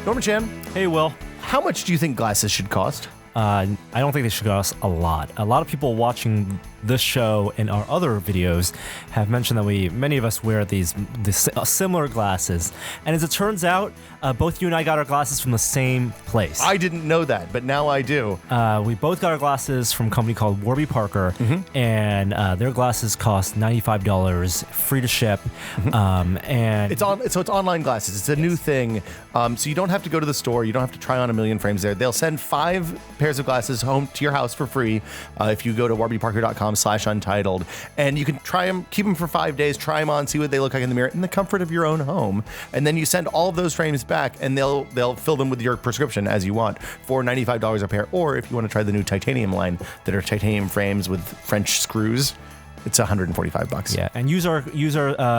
Norman Chan, Hey, Will. how much do you think glasses should cost? I don't think they should cost a lot. A lot of people watching this show and our other videos have mentioned that many of us wear these similar glasses. And as it turns out, both you and I got our glasses from the same place. I didn't know that, but now I do. We both got our glasses from a company called Warby Parker, and their glasses cost $95, free to ship. And It's online glasses. It's a new thing. So you don't have to go to the store. You don't have to try on a million frames there. They'll send 5 pairs of glasses home to your house for free if you go to warbyparker.com/untitled. And you can try them, keep them for 5 days, try them on, see what they look like in the mirror in the comfort of your own home. And then you send all of those frames back and they'll fill them with your prescription as you want for $95 a pair. Or if you want to try the new titanium line that are titanium frames with French screws, it's $145. Yeah, and use our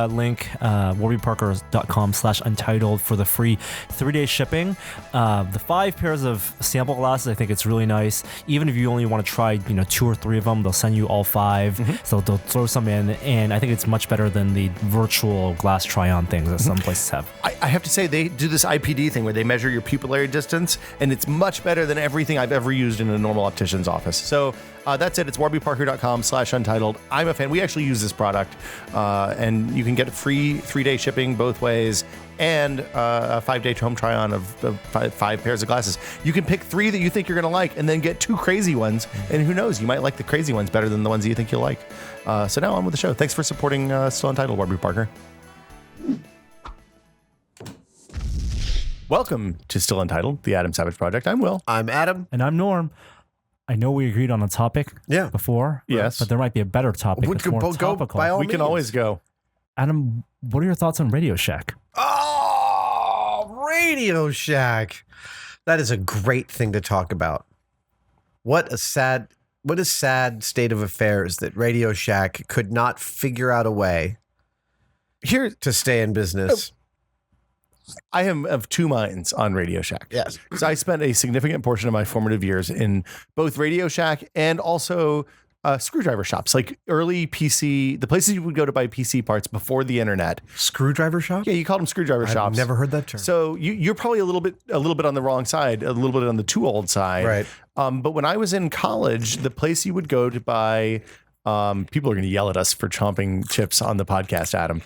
link, warbyparker.com/untitled for the free 3-day shipping. The 5 pairs of sample glasses, I think it's really nice. Even if you only want to try, 2 or 3 of them, they'll send you all 5. So they'll throw some in, and I think it's much better than the virtual glass try-on things that some places have. I have to say, they do this IPD thing where they measure your pupillary distance, and it's much better than everything I've ever used in a normal optician's office. So that's it. It's warbyparker.com/untitled. I'm a fan. We actually use this product, and you can get free 3-day shipping both ways and a 5-day home try-on of 5 pairs of glasses. You can pick 3 that you think you're going to like and then get 2 crazy ones. And who knows, you might like the crazy ones better than the ones that you think you'll like. So now on with the show. Thanks for supporting Still Untitled, Warby Parker. Welcome to Still Untitled, the Adam Savage Project. I'm Will. I'm Adam. And I'm Norm. I know we agreed on a topic before. Yes. But there might be a better topic that's more topical. by all We can means. always go. Adam, what are your thoughts on Radio Shack? Oh, Radio Shack. That is a great thing to talk about. What a sad state of affairs that Radio Shack could not figure out a way Here, to stay in business. I am of 2 minds on Radio Shack. Yes. So I spent a significant portion of my formative years in both Radio Shack and also screwdriver shops, like early PC, the places you would go to buy PC parts before the internet. Screwdriver shop? Yeah, you called them screwdriver I've shops. never heard that term. So you're probably a little bit on the wrong side, a little bit on the too old side. Right. But when I was in college, the place you would go to buy, people are going to yell at us for chomping chips on the podcast, Adam.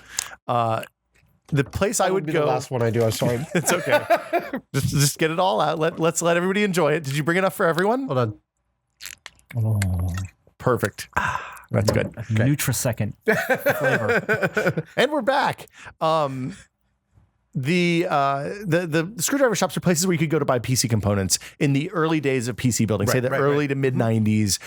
The place I would be go. the last one I do. I'm sorry. It's okay. just get it all out. Let's let everybody enjoy it. Did you bring enough for everyone? Hold on. Oh, Perfect. That's good. Okay. Nutrisecond flavor. And we're back. The screwdriver shops are places where you could go to buy PC components in the early days of PC building, say the early to mid 90s,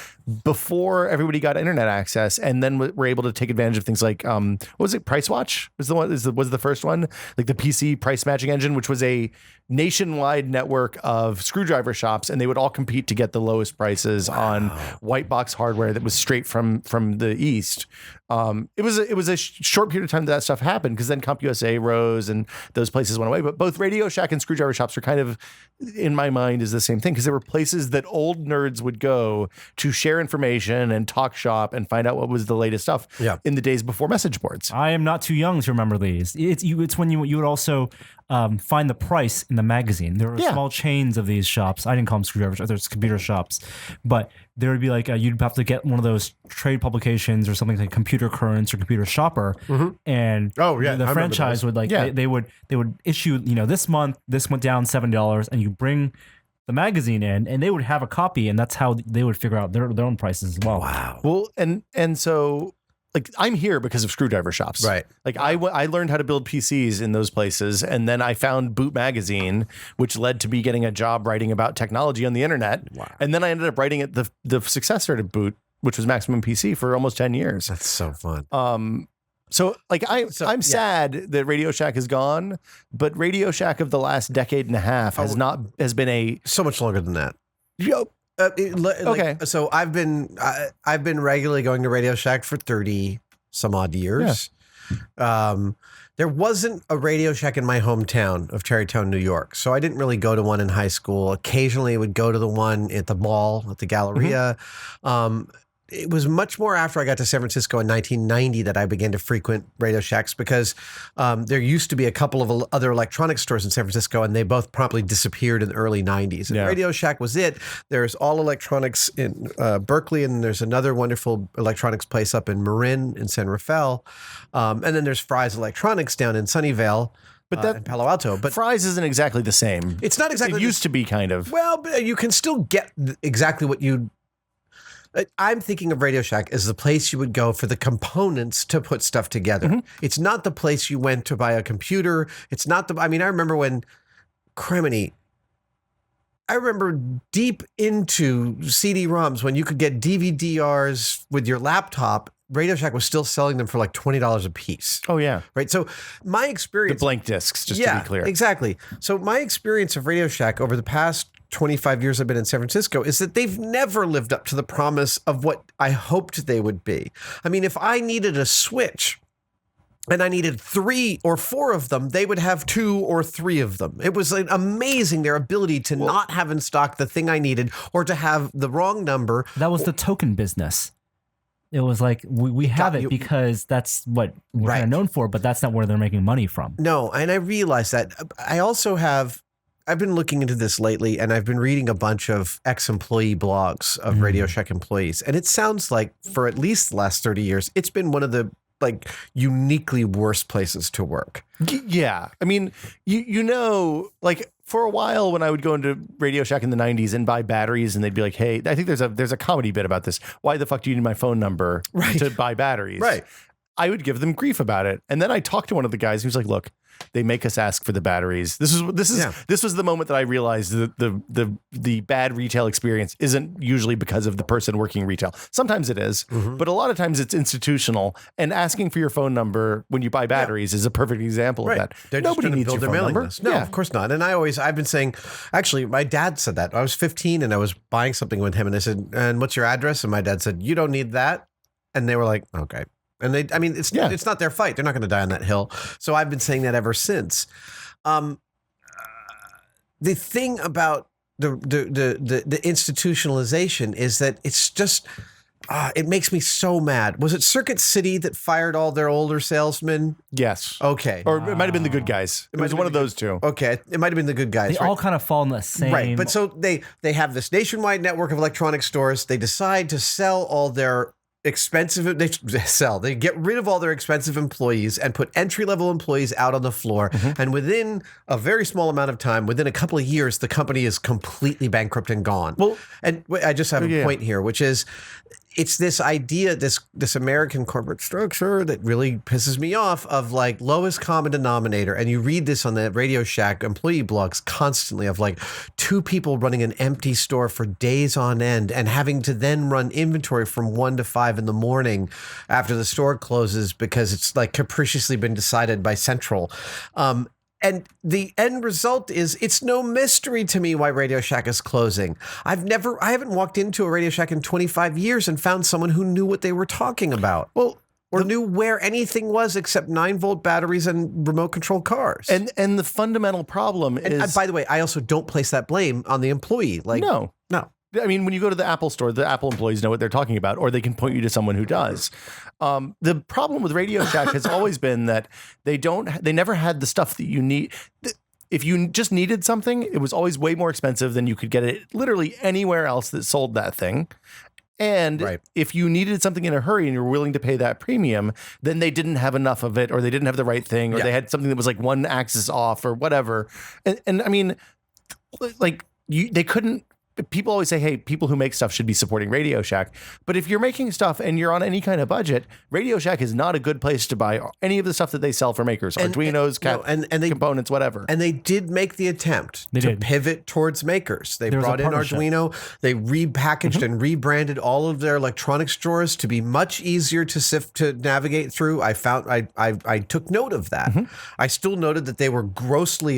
before everybody got internet access, and then were able to take advantage of things like what was it? Price Watch was the first one, like the PC price matching engine, which was a nationwide network of screwdriver shops, and they would all compete to get the lowest prices on white box hardware that was straight from the East. It was a short period of time that stuff happened, because then CompUSA rose and those places went away. But both Radio Shack and screwdriver shops are kind of, in my mind, is the same thing, because they were places that old nerds would go to share information and talk shop and find out what was the latest stuff in the days before message boards. I am not too young to remember these. It's when you would also find the price in the magazine. There were small chains of these shops. I didn't call them screwdriver shops. There's computer shops. But there would be like, you'd have to get one of those trade publications or something like Computer Currents or Computer Shopper. And the franchise would they would issue, this month, this went down $7, and you bring the magazine in, and they would have a copy, and that's how they would figure out their own prices as well. Wow. Well, and so, like, I'm here because of screwdriver shops. Right. Like, I learned how to build PCs in those places, and then I found Boot Magazine, which led to me getting a job writing about technology on the internet. Wow. And then I ended up writing the successor to Boot, which was Maximum PC, for almost 10 years. That's so fun. So like I'm sad that Radio Shack is gone, but Radio Shack of the last decade and a half has been a So much longer than that. Okay. So I've been regularly going to Radio Shack for 30 some odd years. There wasn't a Radio Shack in my hometown of Tarrytown, New York. So I didn't really go to one in high school. Occasionally I would go to the one at the mall, at the Galleria. it was much more after I got to San Francisco in 1990 that I began to frequent Radio Shacks because there used to be a couple of other electronics stores in San Francisco, and they both promptly disappeared in the early 90s. And Radio Shack was it. There's All Electronics in Berkeley, and there's another wonderful electronics place up in Marin in San Rafael. And then there's Fry's Electronics down in Sunnyvale. But in Palo Alto. But Fry's isn't exactly the same. It's not exactly. It used to be kind of. Well, but you can still get exactly what you. I'm thinking of Radio Shack as the place you would go for the components to put stuff together. Mm-hmm. It's not the place you went to buy a computer. It's not the. I mean, I remember when, criminy. I remember deep into CD-ROMs when you could get DVD-Rs with your laptop. Radio Shack was still selling them for like $20 a piece. Oh, yeah. Right. So my experience. The blank discs, just to be clear. Exactly. So my experience of Radio Shack over the past 25 years I've been in San Francisco is that they've never lived up to the promise of what I hoped they would be. I mean, if I needed a Switch and I needed 3 or 4 of them, they would have 2 or 3 of them. It was like amazing, their ability to not have in stock the thing I needed or to have the wrong number. That was the token business. It was like, we have it because that's what we're kind of known for, but that's not where they're making money from. No, and I realize that. I also I've been looking into this lately, and I've been reading a bunch of ex-employee blogs of Radio Shack employees. And it sounds like for at least the last 30 years, it's been one of the like uniquely worst places to work. Yeah. I mean, you know, like for a while when I would go into Radio Shack in the 90s and buy batteries and they'd be like, hey, I think there's a comedy bit about this. Why the fuck do you need my phone number to buy batteries? Right. I would give them grief about it. And then I talked to one of the guys who's like, look, they make us ask for the batteries. This was the moment that I realized that the bad retail experience isn't usually because of the person working retail. Sometimes it is, but a lot of times it's institutional. And asking for your phone number when you buy batteries is a perfect example of that. Nobody needs your phone number. List. No, of course not. And I've been saying, actually, my dad said that. I was 15 and I was buying something with him, and I said, "And what's your address?" And my dad said, "You don't need that." And they were like, "Okay." And it's not their fight. They're not going to die on that hill. So I've been saying that ever since. The thing about the institutionalization is that it's just, it makes me so mad. Was it Circuit City that fired all their older salesmen? Yes. Okay. Or it might have been the good guys. It was one of those two. Okay. It might have been the good guys. They all kind of fall in the same. Right. But so they have this nationwide network of electronic stores. They decide to sell all their they get rid of all their expensive employees and put entry-level employees out on the floor. And within a very small amount of time, within a couple of years, the company is completely bankrupt and gone. Well, and I just have a point here, which is it's this idea, this American corporate structure that really pisses me off of like lowest common denominator. And you read this on the Radio Shack employee blogs constantly of like 2 people running an empty store for days on end and having to then run inventory from 1 to 5 in the morning after the store closes because it's like capriciously been decided by Central. And the end result is it's no mystery to me why Radio Shack is closing. I haven't walked into a Radio Shack in 25 years and found someone who knew what they were talking about. Well, or knew where anything was except 9-volt batteries and remote control cars. And the fundamental problem is... And by the way, I also don't place that blame on the employee. Like, no. I mean, when you go to the Apple store, the Apple employees know what they're talking about, or they can point you to someone who does. The problem with Radio Shack has always been that they never had the stuff that you need. If you just needed something, it was always way more expensive than you could get it literally anywhere else that sold that thing. And if you needed something in a hurry and you're willing to pay that premium, then they didn't have enough of it, or they didn't have the right thing, or they had something that was like one axis off or whatever. And I mean, like they couldn't. People always say, hey, people who make stuff should be supporting Radio Shack. But if you're making stuff and you're on any kind of budget, Radio Shack is not a good place to buy any of the stuff that they sell for makers, Arduinos, components, whatever. And they did make the attempt to pivot towards makers. They brought in Arduino. They repackaged and rebranded all of their electronics drawers to be much easier to navigate through. I took note of that. I still noted that they were grossly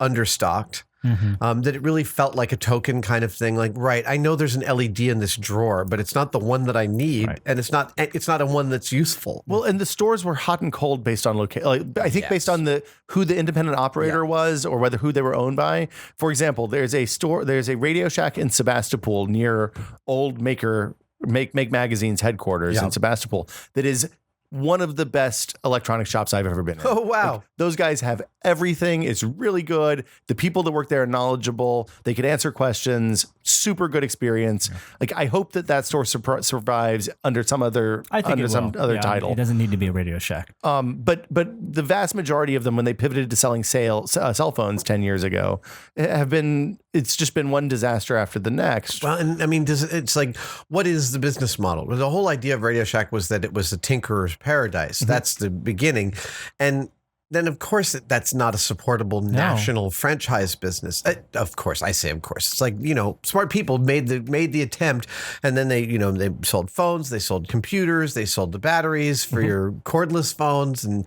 understocked. That it really felt like a token kind of thing. Like, I know there's an LED in this drawer, but it's not the one that I need, and it's not a one that's useful. Well, and the stores were hot and cold based on location. Like, I think based on who the independent operator was, or who they were owned by. For example, there's a Radio Shack in Sebastopol near old Maker Make Magazine's headquarters in Sebastopol, that is one of the best electronic shops I've ever been in. Oh, wow. Like, those guys have everything. It's really good. The people that work there are knowledgeable. They can answer questions. Super good experience. Like, I hope that store survives under some other title. It doesn't need to be a Radio Shack. But the vast majority of them, when they pivoted to selling cell phones 10 years ago, it's just been one disaster after the next. Well, and I mean, it's like, what is the business model? The whole idea of Radio Shack was that it was a tinkerer's paradise. That's the beginning. And then, of course, that's not a supportable national franchise business. Of course, I say of course. It's like, smart people made the attempt, and then they sold phones, they sold computers, they sold the batteries for your cordless phones, and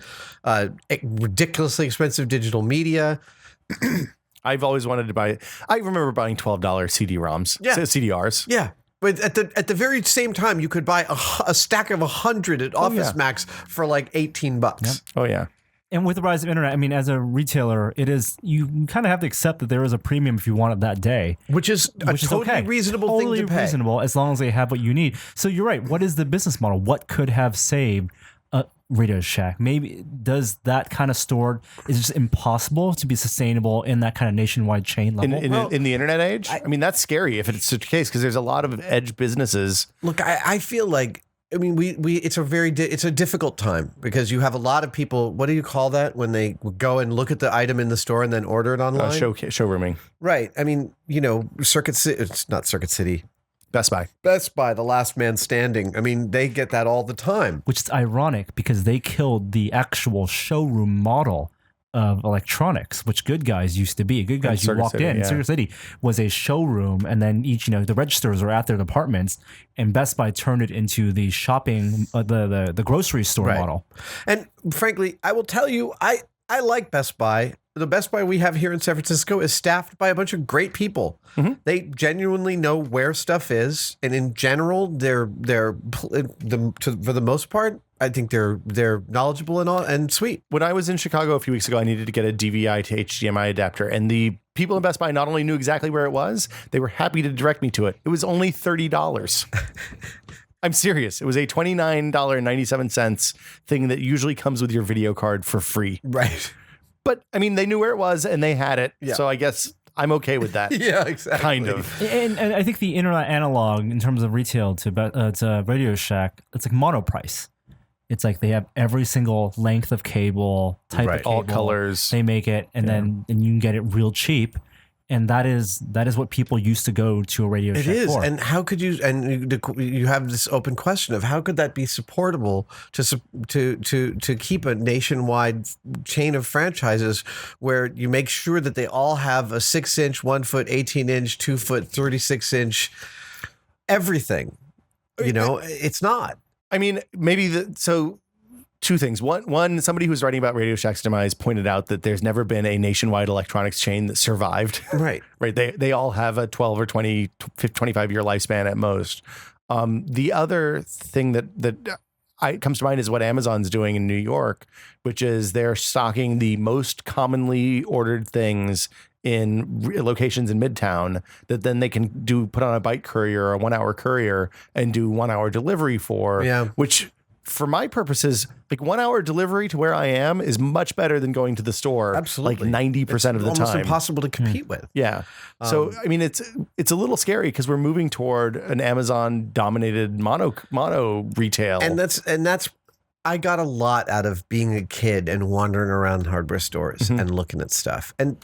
ridiculously expensive digital media. I've always wanted to buy. I remember buying $12 CD-ROMs, CDRs. Yeah. But at the very same time, you could buy a stack of 100 at Office Max for like $18. Yep. Oh yeah. And with the rise of internet, I mean, as a retailer, you kind of have to accept that there is a premium if you want it that day, which is totally okay. reasonable thing to pay. Reasonable as long as they have what you need. So you're right. What is the business model? What could have saved Radio Shack? Maybe does that kind of store is just impossible to be sustainable in that kind of nationwide chain level? In the internet age? I mean, that's scary if it's the case, because there's a lot of edge businesses. Look, I feel like, I mean, it's a difficult time because you have a lot of people. What do you call that when they go and look at the item in the store and then order it online? Showrooming. Right. I mean, Circuit City. It's not Circuit City. Best Buy, the last man standing. I mean, they get that all the time. Which is ironic because they killed the actual showroom model of electronics, which Good Guys used to be. Good Guys, you walked in. Circuit City was a showroom, and then each, the registers were at their departments, and Best Buy turned it into the shopping, the grocery store model. And frankly, I will tell you, I like Best Buy. The Best Buy we have here in San Francisco is staffed by a bunch of great people. Mm-hmm. They genuinely know where stuff is, and in general, for the most part, I think they're knowledgeable and sweet. When I was in Chicago a few weeks ago, I needed to get a DVI to HDMI adapter, and the people in Best Buy not only knew exactly where it was, they were happy to direct me to it. It was only $30. I'm serious. It was a $29.97 thing that usually comes with your video card for free. Right. But I mean, they knew where it was and they had it. Yeah. So I guess I'm okay with that. Yeah, exactly. Kind of. And I think the internet analog in terms of retail to Radio Shack, it's like mono price. It's like they have every single length of cable, type of cable, all colors. They make it, and then you can get it real cheap. And that is what people used to go to a Radio Shack for. It is. And how could you, and you have this open question of how could that be supportable to keep a nationwide chain of franchises where you make sure that they all have a 6-inch, 1 foot, 18-inch, 2 foot, 36-inch, everything. It's not. I mean, two things. One, somebody who's writing about Radio Shack's demise pointed out that there's never been a nationwide electronics chain that survived. Right. Right. They all have a 12 or 20, 25 year lifespan at most. The other thing that comes to mind is what Amazon's doing in New York, which is they're stocking the most commonly ordered things in locations in Midtown that then they can put on a bike courier or a 1 hour courier and do 1 hour delivery for, which for my purposes, like 1 hour delivery to where I am is much better than going to the store. Absolutely. Like 90% of the time. Almost impossible to compete with. Yeah. So, I mean, it's a little scary because we're moving toward an Amazon dominated mono retail. And that's, I got a lot out of being a kid and wandering around hardware stores and looking at stuff. And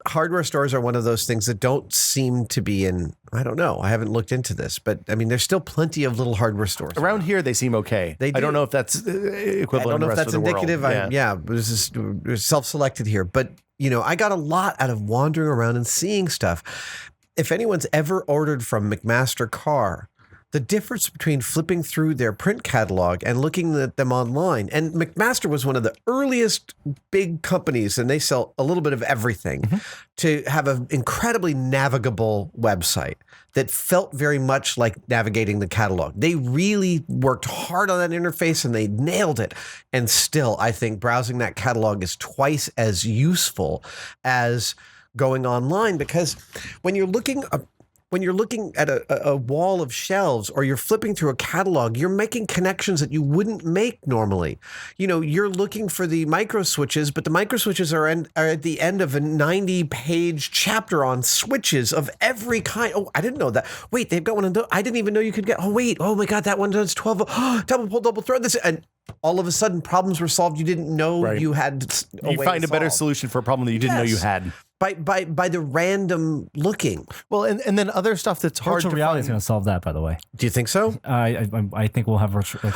hardware stores are one of those things that don't seem to be in, I don't know. I haven't looked into this, but I mean, there's still plenty of little hardware stores. Around here, they seem okay. They do. I don't know if that's equivalent I don't know in the if rest that's of the indicative. world. This is self-selected here. But, I got a lot out of wandering around and seeing stuff. If anyone's ever ordered from McMaster Car, the difference between flipping through their print catalog and looking at them online. And McMaster was one of the earliest big companies, and they sell a little bit of everything, to have an incredibly navigable website that felt very much like navigating the catalog. They really worked hard on that interface and they nailed it. And still, I think browsing that catalog is twice as useful as going online, because when you're looking up, when you're looking at a wall of shelves or you're flipping through a catalog, you're making connections that you wouldn't make normally. You're looking for the micro switches, but the micro switches are at the end of a 90-page chapter on switches of every kind. Oh, I didn't know that. Wait, they've got one of those. I didn't even know you could get. Oh, wait. Oh my God, that one does 12. Oh, double pull, double thread. This, and all of a sudden, problems were solved you didn't know you had. You find a better solution for a problem that you didn't know you had. By the random looking. Well, and then other stuff that's hard to Virtual reality find. is going to solve that, by the way. Do you think so? I think we'll have virtual.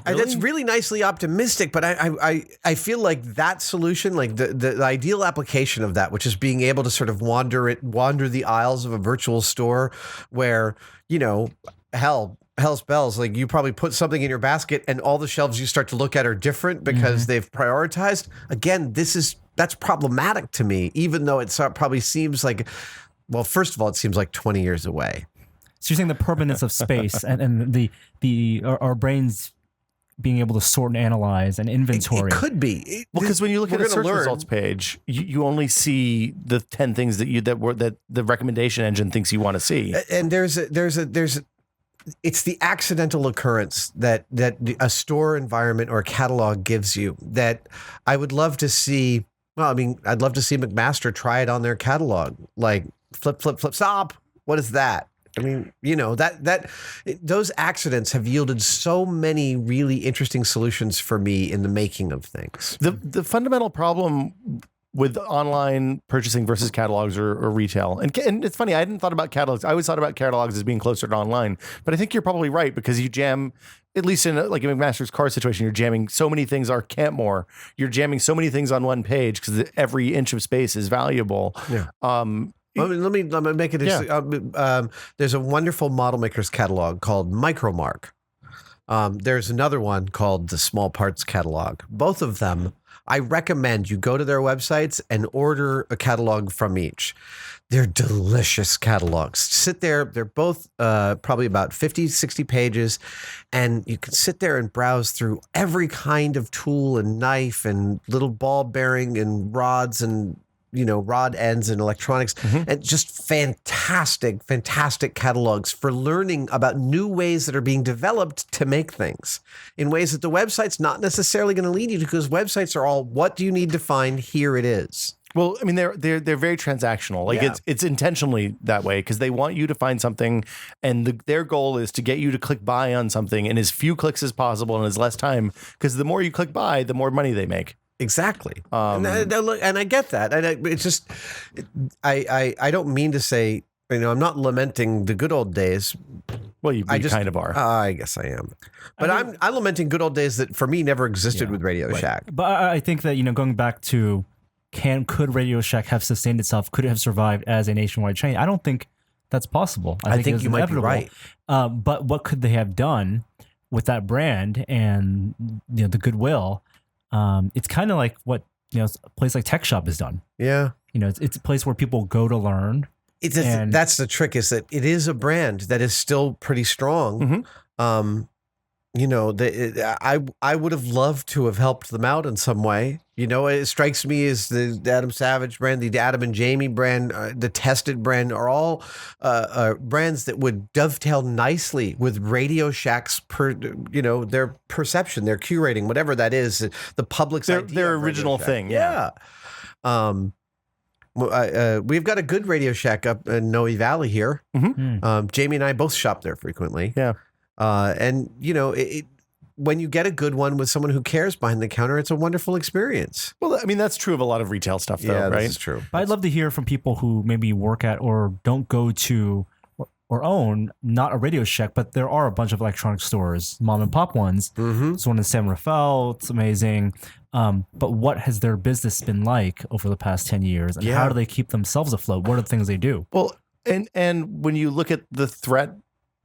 That's really nicely optimistic, but I feel like that solution, like the ideal application of that, which is being able to sort of wander the aisles of a virtual store where, hell's bells, like you probably put something in your basket and all the shelves you start to look at are different because they've prioritized. Again, that's problematic to me, even though it probably seems like, well, first of all, it seems like 20 years away. So you're saying the permanence of space and our brains being able to sort and analyze and inventory. It could be. Well, because when you look at a search results page, you only see the 10 things that the recommendation engine thinks you want to see. And it's the accidental occurrence that a store environment or a catalog gives you that I would love to see. Well, I mean, I'd love to see McMaster try it on their catalog. Like flip, stop. What is that? I mean, those accidents have yielded so many really interesting solutions for me in the making of things. The fundamental problem with online purchasing versus catalogs or retail. And it's funny, I hadn't thought about catalogs. I always thought about catalogs as being closer to online, but I think you're probably right because you jam, at least in like a McMaster's car situation, you're jamming so many things, or Campmore, you're jamming so many things on one page because every inch of space is valuable. Yeah. Let me make it. Yeah. There's a wonderful model maker's catalog called Micromark. There's another one called the Small Parts Catalog. Both of them, I recommend you go to their websites and order a catalog from each. They're delicious catalogs. Sit there. They're both probably about 50, 60 pages. And you can sit there and browse through every kind of tool and knife and little ball bearing and rods and rod ends and electronics, and just fantastic catalogs for learning about new ways that are being developed to make things in ways that the website's not necessarily going to lead you to, because websites are all, what do you need to find? Here it is. Well, I mean, they're very transactional. Like it's intentionally that way because they want you to find something, and their goal is to get you to click buy on something in as few clicks as possible and as less time. Because the more you click buy, the more money they make. Exactly. And I get that. And it's just, I don't mean to say, I'm not lamenting the good old days. Well, you kind of are. I guess I am. But I'm lamenting good old days that for me never existed with Radio Shack. But I think that, going back to could Radio Shack have sustained itself? Could it have survived as a nationwide chain? I don't think that's possible. I think you might be right. But what could they have done with that brand and the goodwill? It's kind of like what a place like Tech Shop has done. Yeah, it's a place where people go to learn. That's the trick, is that it is a brand that is still pretty strong. I would have loved to have helped them out in some way. It strikes me as the Adam Savage brand, the Adam and Jamie brand, the Tested brand are all brands that would dovetail nicely with Radio Shack's, their perception, their curating, whatever that is, the public's idea. Their original thing. Yeah. We've got a good Radio Shack up in Noe Valley here. Jamie and I both shop there frequently. Yeah. When you get a good one with someone who cares behind the counter, it's a wonderful experience. Well, I mean, that's true of a lot of retail stuff, though, right? That's true. But I'd love to hear from people who maybe work at or don't go to or own, not a Radio Shack, but there are a bunch of electronic stores, mom and pop ones. There's one in San Rafael. It's amazing. But what has their business been like over the past 10 years? And how do they keep themselves afloat? What are the things they do? Well, and when you look at the threat,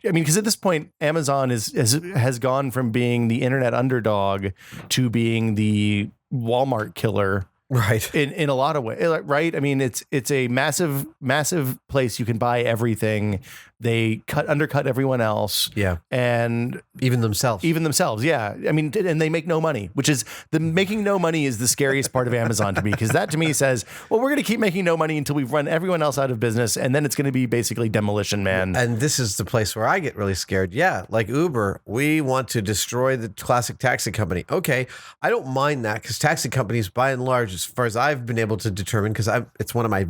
I mean, because at this point, Amazon has gone from being the internet underdog to being the Walmart killer Right. In a lot of ways, right? I mean, it's a massive place. You can buy everything. They undercut everyone else. Yeah. And Even themselves. Yeah. I mean, and they make no money, which is making no money is the scariest part of Amazon to me, because that to me says, well, we're going to keep making no money until we've run everyone else out of business. And then it's going to be basically demolition man. And this is the place where I get really scared. Yeah. Like Uber, we want to destroy the classic taxi company. Okay. I don't mind that, because taxi companies, by and large, as far as I've been able to determine, because it's one of my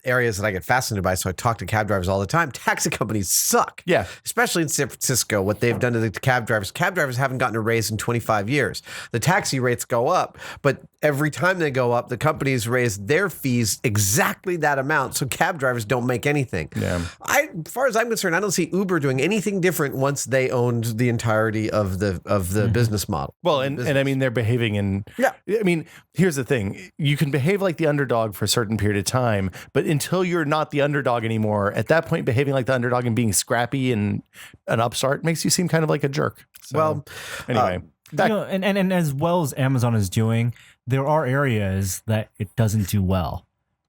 areas that I get fascinated by. So I talk to cab drivers all the time. Taxi companies suck. Yeah. Especially in San Francisco, what they've done to the cab drivers. Cab drivers haven't gotten a raise in 25 years. The taxi rates go up, but every time they go up, the companies raise their fees exactly that amount. So cab drivers don't make anything. Yeah. As far as I'm concerned, I don't see Uber doing anything different once they owned the entirety of the business model. Well, and I mean, they're behaving in. Yeah. I mean, here's the thing. You can behave like the underdog for a certain period of time, but until you're not the underdog anymore, at that point, behaving like the underdog and being scrappy and an upstart makes you seem kind of like a jerk. So, Well, anyway. And as well as Amazon is doing, there are areas that it doesn't do well.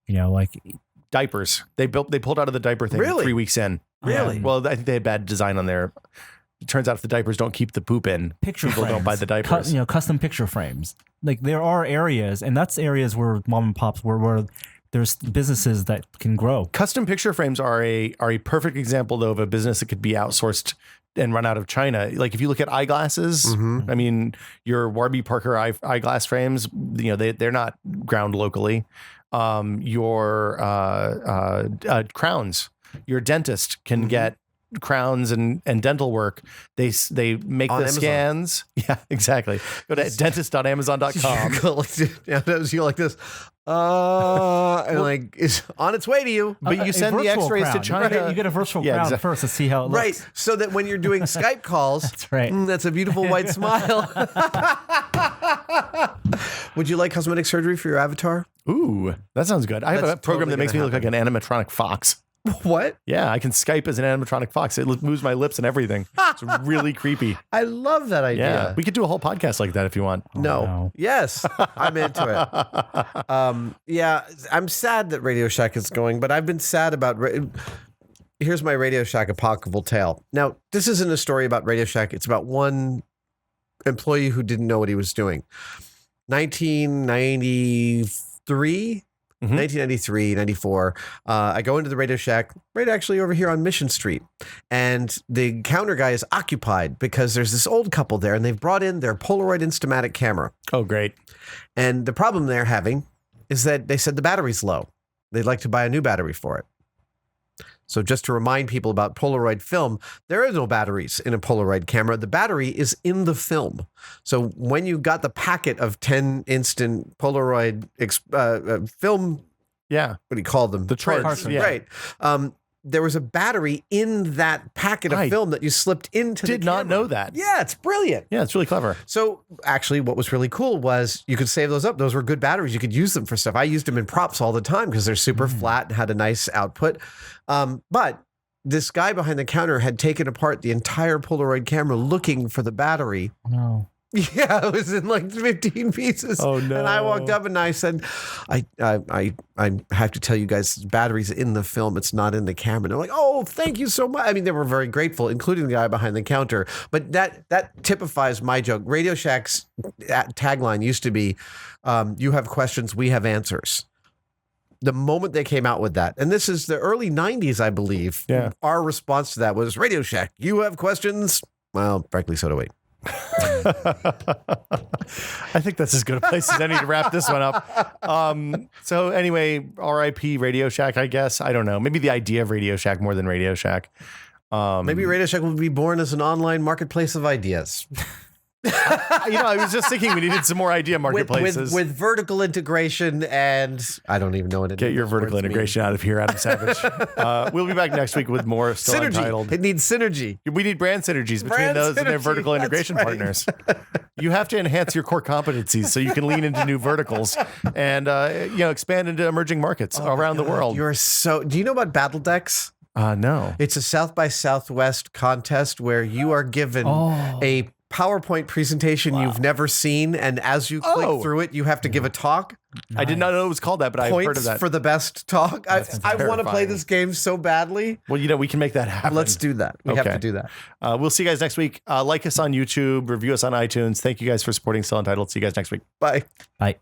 Like Diapers. They pulled out of the diaper thing Really? 3 weeks in. Really? Yeah. Well, I think they had bad design on there. It turns out if the diapers don't keep the poop in, picture people frames, don't buy the diapers. Custom picture frames. Like there are areas, and that's areas where mom and pops where there's businesses that can grow. Custom picture frames are a perfect example, though, of a business that could be outsourced and run out of China. Like if you look at eyeglasses, I mean, your Warby Parker eyeglass frames, they're not ground locally. Your crowns, your dentist can get crowns and dental work. They make On the Amazon. Scans. Yeah, exactly. Go to dentist.amazon.com. You like this. And like it's on its way to you. But you send the virtual x-rays to crown. China. You get a virtual Yeah, crown exactly. first to see how it looks. Right. So that when you're doing Skype calls, That's right. That's a beautiful white smile. Would you like cosmetic surgery for your avatar? Ooh, that sounds good. I have That's a program totally that makes me gonna look like an animatronic fox. What? Yeah, I can Skype as an animatronic fox. It moves my lips and everything. It's really creepy. I love that idea. Yeah, we could do a whole podcast like that if you want. No. no. Yes, I'm into it. Yeah, I'm sad that Radio Shack is going, but I've been sad about. Here's my Radio Shack apocryphal tale. Now, this isn't a story about Radio Shack. It's about one employee who didn't know what he was doing. 1993. 1993, 94. I go into the Radio Shack right actually over here on Mission Street. And the counter guy is occupied because there's this old couple there and they've brought in their Polaroid Instamatic camera. Oh, great. And the problem they're having is that they said the battery's low. They'd like to buy a new battery for it. So just to remind people about Polaroid film, there are no batteries in a Polaroid camera. The battery is in the film. So when you got the packet of 10 instant Polaroid film, Yeah. what do you call them? The Cards, yeah. right. There was a battery in that packet of I film that you slipped into the Did not camera. know that. Yeah, it's brilliant. Yeah, it's really clever. So actually what was really cool was you could save those up. Those were good batteries. You could use them for stuff. I used them in props all the time because they're super flat and had a nice output. But this guy behind the counter had taken apart the entire Polaroid camera looking for the battery. No. Yeah, it was in like 15 pieces. Oh, no. And I walked up and I said, I have to tell you guys, the battery's in the film. It's not in the camera. And they're like, oh, thank you so much. I mean, they were very grateful, including the guy behind the counter. But that typifies my joke. Radio Shack's tagline used to be, you have questions, we have answers. The moment they came out with that, and this is the early 90s, I believe, Yeah. our response to that was, Radio Shack, you have questions? Well, frankly, so do we. I think that's as good a place as any to wrap this one up. So anyway, RIP Radio Shack, I guess. I don't know. Maybe the idea of Radio Shack more than Radio Shack. Maybe Radio Shack will be born as an online marketplace of ideas. I was just thinking we needed some more idea marketplaces. with vertical integration and I don't even know what it Get your vertical integration out of here, Adam Savage. We'll be back next week with more Still Synergy. Untitled. It needs synergy. We need brand synergies between Brand those and their synergy, vertical that's integration right. partners. You have to enhance your core competencies so you can lean into new verticals and expand into emerging markets around the world. Do you know about Battle Decks? No. It's a South by Southwest contest where you are given a PowerPoint presentation you've never seen, and as you click through it, you have to give a talk. I did not know it was called that, but I've heard of Points that. for the best talk. I want to play terrifying. this game so badly. Well, we can make that happen. Let's do that. We have to do that. We'll see you guys next week. Like us on YouTube, review us on iTunes. Thank you guys for supporting Still Untitled. See you guys next week. Bye. Bye.